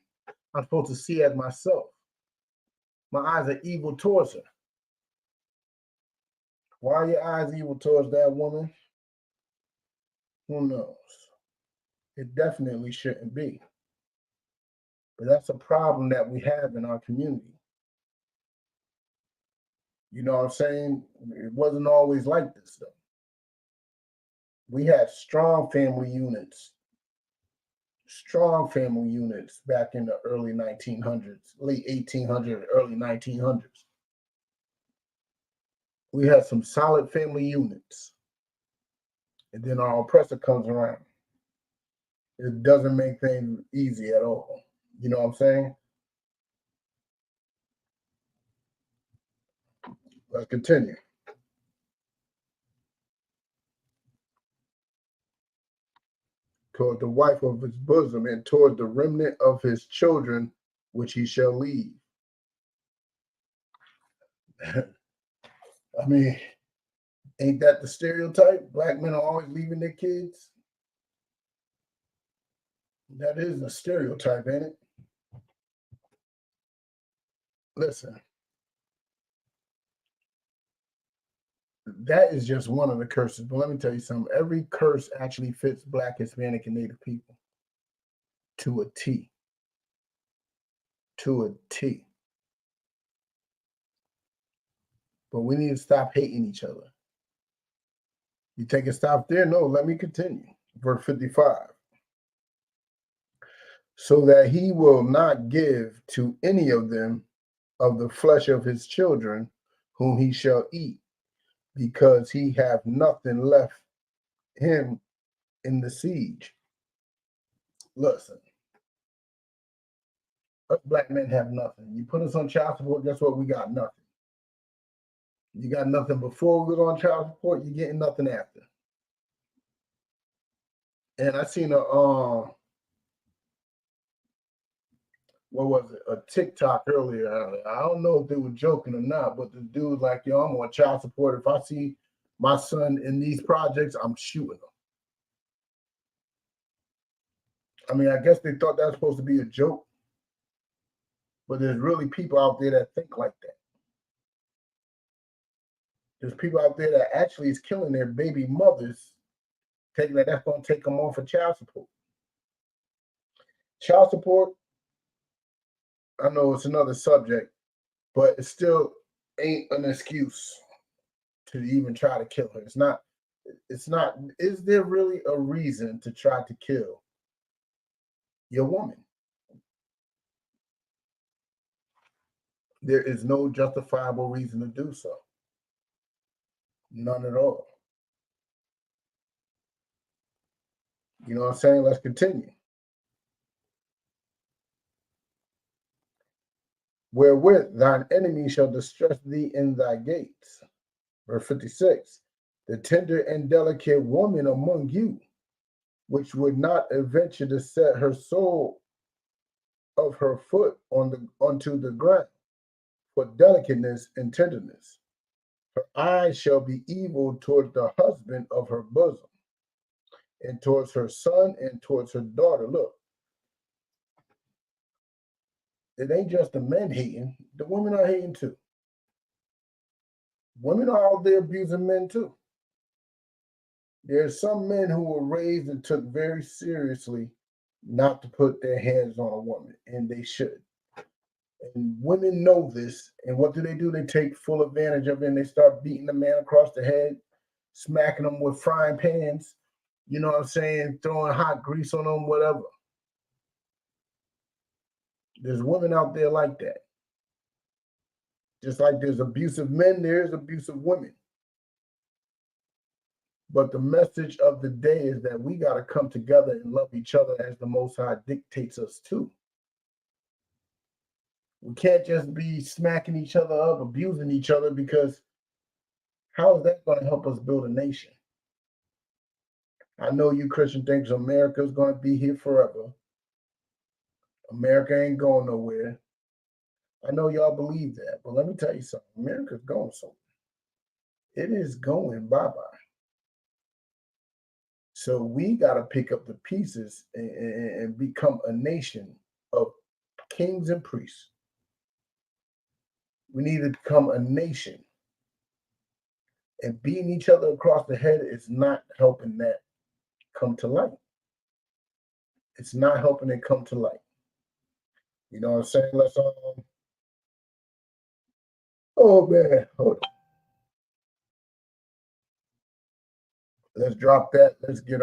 Speaker 11: I'm supposed to see as myself. My eyes are evil towards her. Why are your eyes evil towards that woman? Who knows? It definitely shouldn't be. But that's a problem that we have in our community. You know what I'm saying? It wasn't always like this, though. We had strong family units back in the early 1900s, late 1800s, early 1900s. We had some solid family units. And then our oppressor comes around. It doesn't make things easy at all. You know what I'm saying? Let's continue. Toward the wife of his bosom and toward the remnant of his children, which he shall leave. I mean, ain't that the stereotype? Black men are always leaving their kids. That is a stereotype, ain't it? Listen, that is just one of the curses. But let me tell you something. Every curse actually fits Black, Hispanic, and Native people to a T. To a T. But we need to stop hating each other. You take a stop there? No, let me continue. Verse 55. So that he will not give to any of them of the flesh of his children, whom he shall eat, because he have nothing left him in the siege. Listen, us Black men have nothing. You put us on child support, guess what? We got nothing. You got nothing before we go on child support, you're getting nothing after. And I seen what was it? A TikTok earlier. I don't know if they were joking or not, but the dude like, yo, I'm on child support. If I see my son in these projects, I'm shooting him. I mean, I guess they thought that was supposed to be a joke, but there's really people out there that think like that. There's people out there that actually is killing their baby mothers, thinking that that's going to take them off of child support. Child support, I know it's another subject, but it still ain't an excuse to even try to kill her. It's not, is there really a reason to try to kill your woman? There is no justifiable reason to do so. None at all. You know what I'm saying? Let's continue. Wherewith thine enemy shall distress thee in thy gates. Verse 56. The tender and delicate woman among you, which would not adventure to set her sole of her foot onto the ground, for delicateness and tenderness. Her eyes shall be evil towards the husband of her bosom, and towards her son and towards her daughter. Look, it ain't just the men hating, the women are hating too. Women are out there abusing men too. There's some men who were raised and took very seriously not to put their hands on a woman, and they should. And women know this, and what do? They take full advantage of it, and they start beating the man across the head, smacking them with frying pans, you know what I'm saying, throwing hot grease on them, whatever. There's women out there like that. Just like there's abusive men, there's abusive women. But the message of the day is that we got to come together and love each other as the Most High dictates us to. We can't just be smacking each other up, abusing each other, because how is that going to help us build a nation? I know you Christian thinks America is going to be here forever. America ain't going nowhere. I know y'all believe that, but let me tell you something. America's going somewhere. It is going bye-bye. So we got to pick up the pieces and become a nation of kings and priests. We need to become a nation. And beating each other across the head is not helping that come to light. It's not helping it come to light. You know what I'm saying? Let's oh man, hold on. Let's drop that. Let's get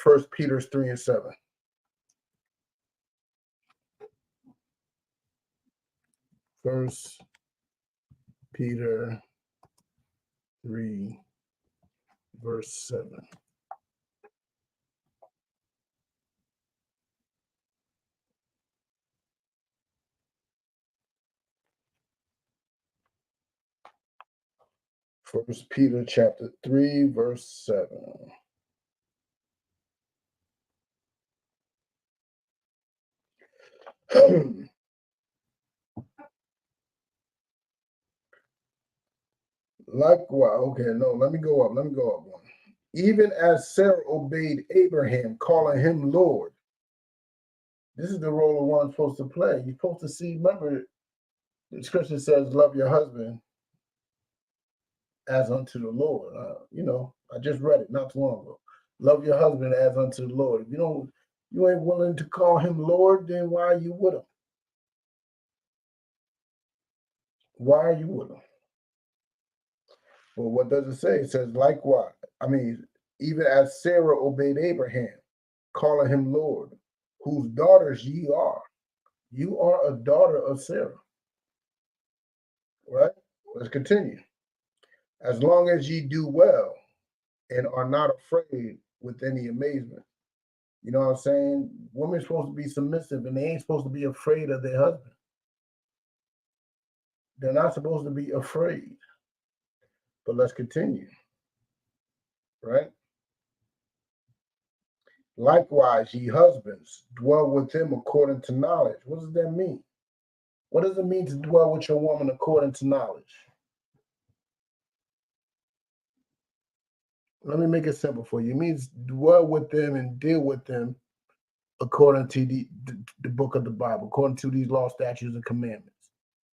Speaker 11: 1 Peter 3:7. First Peter 3, verse 7. First Peter chapter 3, verse 7. Likewise, okay, no, let me go up one. Even as Sarah obeyed Abraham, calling him Lord. This is the role of one supposed to play. You're supposed to see, remember, the scripture says, love your husband as unto the Lord. I just read it not too long ago. Love your husband as unto the Lord. If you ain't willing to call him Lord, then why are you with him? Why are you with him? Well, what does it say? It says, likewise, even as Sarah obeyed Abraham, calling him Lord, whose daughters ye are. You are a daughter of Sarah. Right? Let's continue. As long as ye do well and are not afraid with any amazement. You know what I'm saying? Women are supposed to be submissive, and they ain't supposed to be afraid of their husband. They're not supposed to be afraid. But let's continue. Right? Likewise, ye husbands, dwell with them according to knowledge. What does that mean? What does it mean to dwell with your woman according to knowledge? Let me make it simple for you. It means dwell with them and deal with them according to the book of the Bible, according to these law, statutes, and commandments.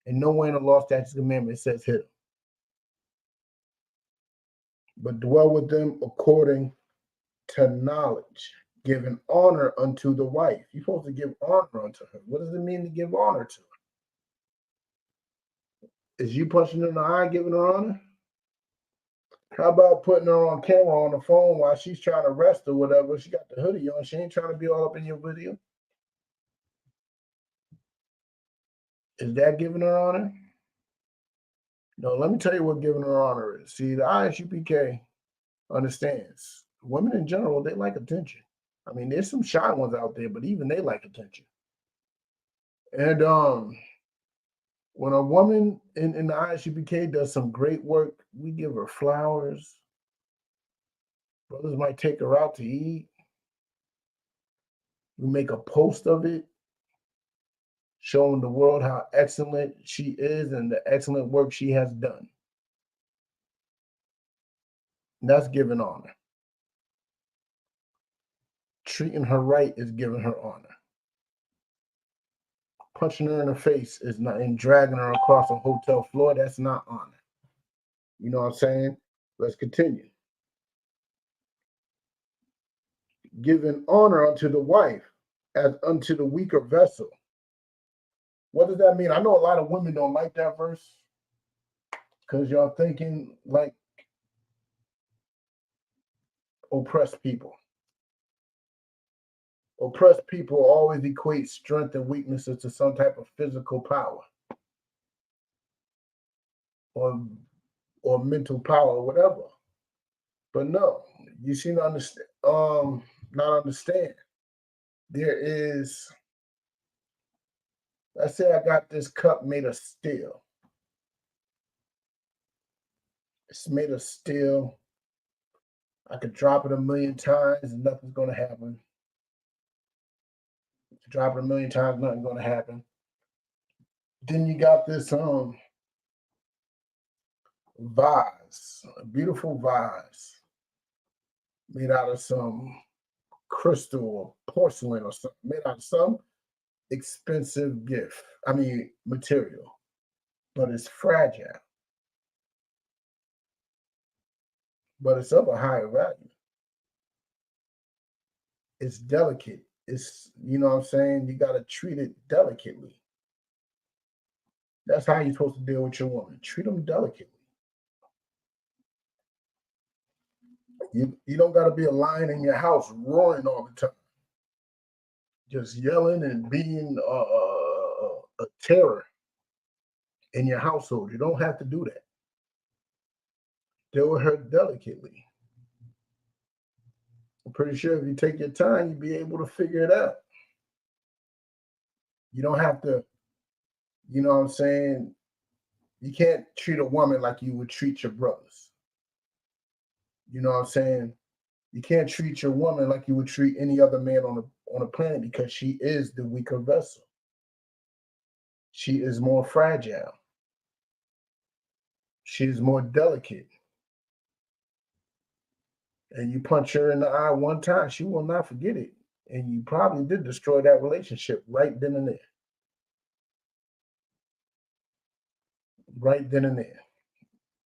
Speaker 11: And nowhere in the law, statutes, and commandments says hit them. But dwell with them according to knowledge, giving honor unto the wife. You're supposed to give honor unto her. What does it mean to give honor to her? Is you punching her in the eye, giving her honor? How about putting her on camera on the phone while she's trying to rest or whatever? She got the hoodie on. She ain't trying to be all up in your video. Is that giving her honor? No, let me tell you what giving her honor is. See, the I.S.U.P.K, understands. Women in general, they like attention. I mean, there's some shy ones out there, but even they like attention. And when a woman in the I.S.U.P.K does some great work, we give her flowers. Brothers might take her out to eat. We make a post of it, showing the world how excellent she is and the excellent work she has done. And that's giving honor. Treating her right is giving her honor. Punching her in the face is not, and dragging her across a hotel floor, that's not honor. You know what I'm saying? Let's continue. Giving honor unto the wife as unto the weaker vessel. What does that mean? I know a lot of women don't like that verse because y'all thinking like oppressed people. Oppressed people always equate strength and weaknesses to some type of physical power or mental power or whatever. But no, you seem to understand, not understand. There is, let's say I got this cup made of steel. It's made of steel. I could drop it 1,000,000 times and nothing's gonna happen. Drop it 1,000,000 times, nothing's gonna happen. Then you got this vase, a beautiful vase made out of some crystal or porcelain or something, made out of some expensive material, but it's fragile. But it's of a higher value. It's delicate. It's, you know what I'm saying? You got to treat it delicately. That's how you're supposed to deal with your woman. Treat them delicately. You don't got to be a lion in your house roaring all the time, just yelling and being a terror in your household. You don't have to do that. Deal with her delicately. I'm pretty sure if you take your time, you'll be able to figure it out. You don't have to, you know what I'm saying? You can't treat a woman like you would treat your brothers. You know what I'm saying? You can't treat your woman like you would treat any other man on the planet because she is the weaker vessel. She is more fragile. She is more delicate. And you punch her in the eye one time, she will not forget it. And you probably did destroy that relationship right then and there. Right then and there.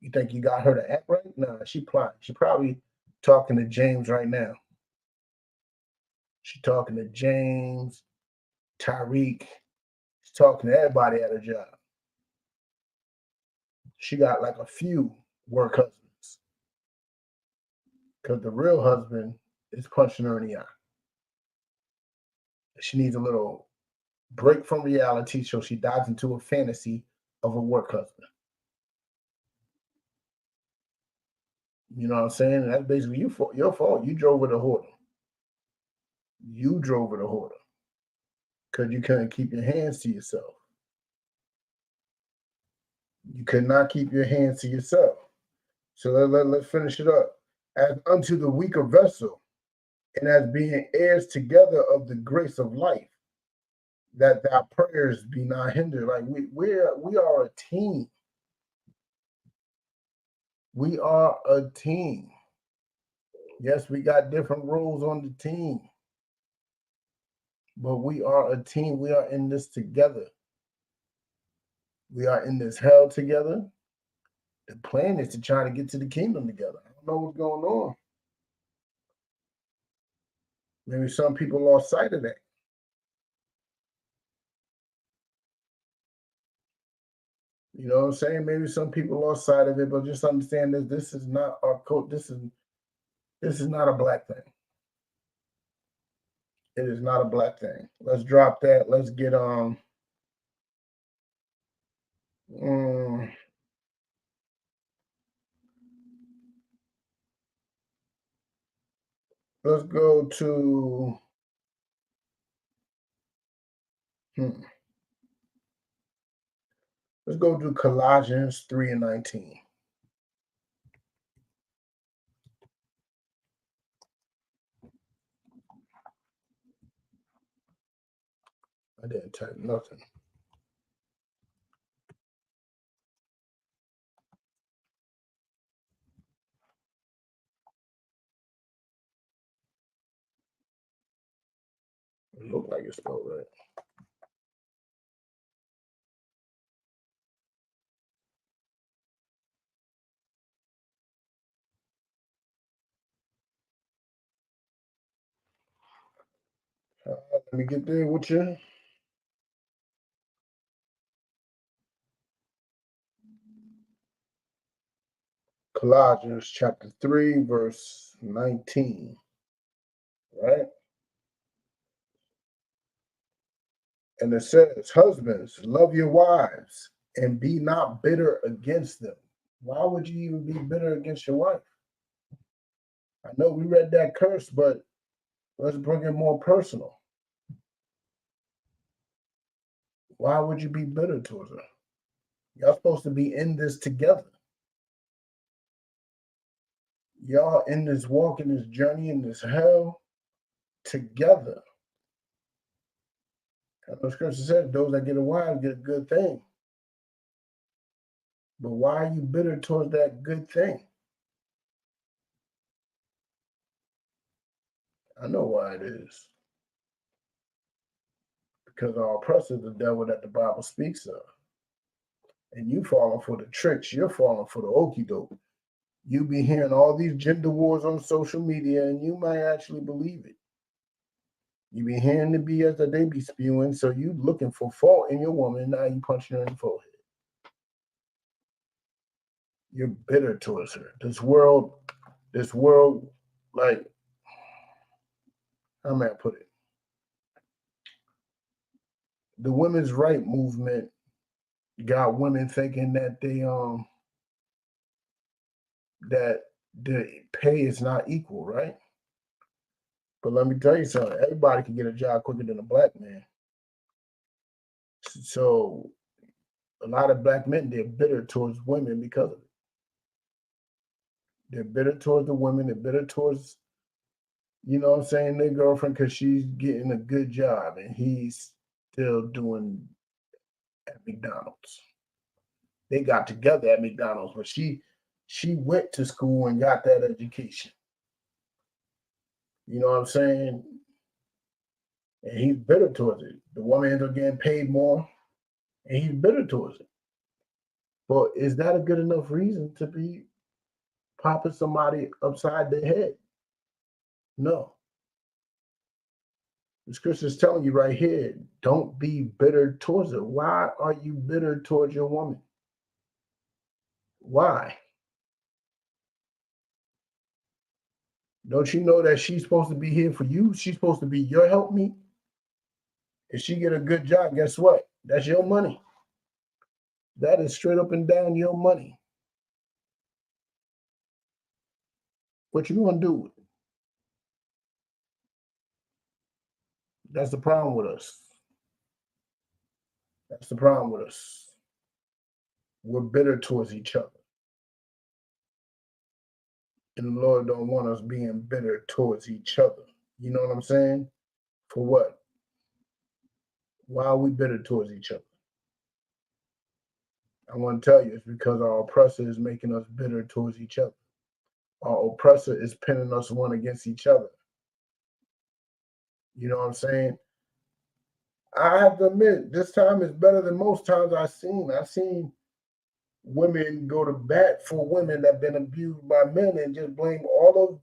Speaker 11: You think you got her to act right? Nah, she plotting. She probably talking to James right now. She talking to James, Tyreek. She's talking to everybody at her job. She got like a few work husbands. Because the real husband is punching her in the eye. She needs a little break from reality so she dives into a fantasy of a work husband. You know what I'm saying? And that's basically your fault. You drove her to whoredom. You drove her to whoredom. Because you couldn't keep your hands to yourself. You could not keep your hands to yourself. So let's finish it up. As unto the weaker vessel, and as being heirs together of the grace of life, that thy prayers be not hindered. Like we are a team. We are a team. Yes, we got different roles on the team, but we are a team. We are in this together. We are in this hell together. The plan is to try to get to the kingdom together. I don't know what's going on. Maybe some people lost sight of that. You know what I'm saying? Maybe some people lost sight of it, but just understand that this is not our code. This is not a black thing. It is not a black thing. Let's drop that. Let's get let's go to let's go to Colossians 3:19. I didn't type nothing. It looked like it's spelled right. Let me get there with you. Colossians chapter 3, verse 19. Right? And it says, husbands, love your wives and be not bitter against them. Why would you even be bitter against your wife? I know we read that curse, but let's bring it more personal. Why would you be bitter towards her? Y'all supposed to be in this together. Y'all in this walk, in this journey, in this hell together. And the scripture said, those that get a wife get a good thing. But why are you bitter towards that good thing? I know why it is. Because our oppressor is the devil that the Bible speaks of. And you falling for the tricks. You're falling for the okie doke. You be hearing all these gender wars on social media, and you might actually believe it. You be hearing the BS that they be spewing, so you looking for fault in your woman, and now you punching her in the forehead. You're bitter towards her. This world, like, how may I put it? The women's right movement got women thinking that that the pay is not equal, right? But let me tell you something. Everybody can get a job quicker than a black man. So a lot of black men, they're bitter towards women because of it. They're bitter towards the women. They're bitter towards, you know what I'm saying, their girlfriend because she's getting a good job and he's still doing at McDonald's. They got together at McDonald's, but she went to school and got that education. You know what I'm saying? And he's bitter towards it. The woman ends up getting paid more, and he's bitter towards it. But is that a good enough reason to be popping somebody upside the head? No. The scripture is telling you right here, don't be bitter towards her. Why are you bitter towards your woman? Why? Don't you know that she's supposed to be here for you? She's supposed to be your helpmeet. If she get a good job, guess what? That's your money. That is straight up and down your money. What you gonna do with it? That's the problem with us. That's the problem with us. We're bitter towards each other. And the Lord don't want us being bitter towards each other. You know what I'm saying? For what? Why are we bitter towards each other? I want to tell you, it's because our oppressor is making us bitter towards each other. Our oppressor is pinning us one against each other. You know what I'm saying? I have to admit, this time is better than most times I've seen. I've seen women go to bat for women that have been abused by men and just blame all of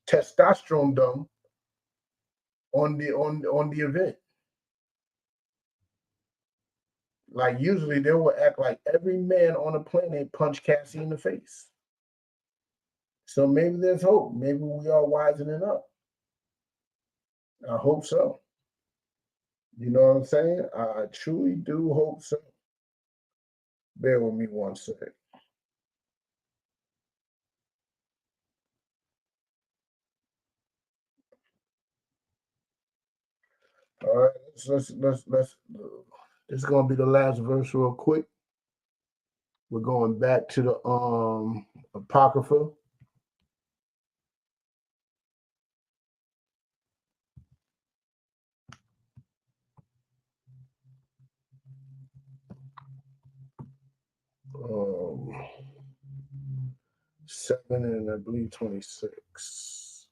Speaker 11: testosterone dumb on the event. Like usually they will act like every man on the planet punched Cassie in the face. So maybe there's hope. Maybe we are wisening up. I hope so. You know what I'm saying? I truly do hope so. Bear with me one second. All right, let's this is gonna be the last verse real quick. We're going back to the Apocrypha. Um, 7 and I believe 26.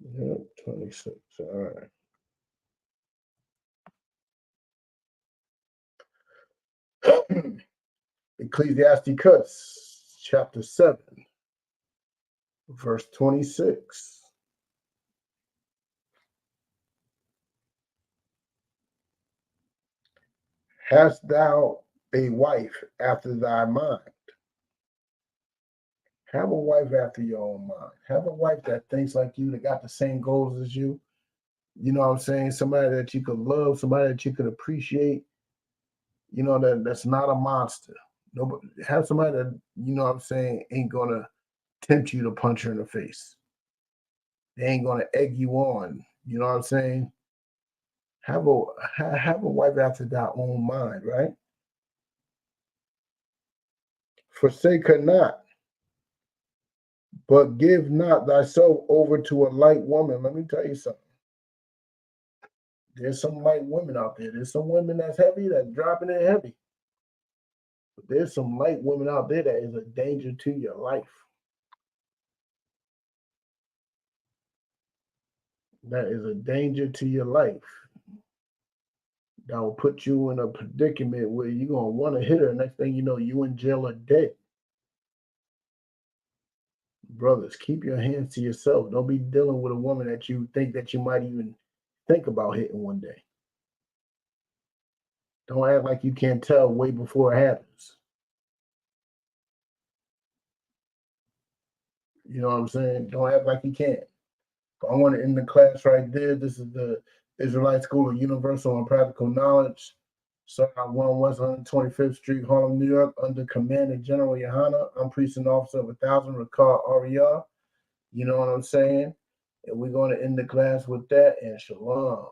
Speaker 11: Yep, 26. All right. Ecclesiasticus chapter 7, verse 26. Hast thou a wife after thy mind? Have a wife after your own mind. Have a wife that thinks like you, that got the same goals as you. You know what I'm saying? Somebody that you could love, somebody that you could appreciate. You know, that's not a monster. Nobody, have somebody that, you know what I'm saying, ain't gonna tempt you to punch her in the face. They ain't gonna egg you on. You know what I'm saying? Have a wife after thy own mind, right? Forsake her not, but give not thyself over to a light woman. Let me tell you something. There's some light women out there. There's some women that's heavy, that's dropping it heavy. But there's some light women out there that is a danger to your life. That is a danger to your life. That will put you in a predicament where you're going to want to hit her. Next thing you know, you in jail or dead. Brothers, keep your hands to yourself. Don't be dealing with a woman that you think that you might even think about hitting one day. Don't act like you can't tell way before it happens. You know what I'm saying? Don't act like you can't. I want to end the class right there. This is the Israelite School of Universal and Practical Knowledge. Starting on 1 West 125th Street, Harlem, New York, under Command of General YAHANNA. I'm Precinct Officer of 1000, Ricard Ariel. You know what I'm saying? And we're going to end the class with that, and shalom.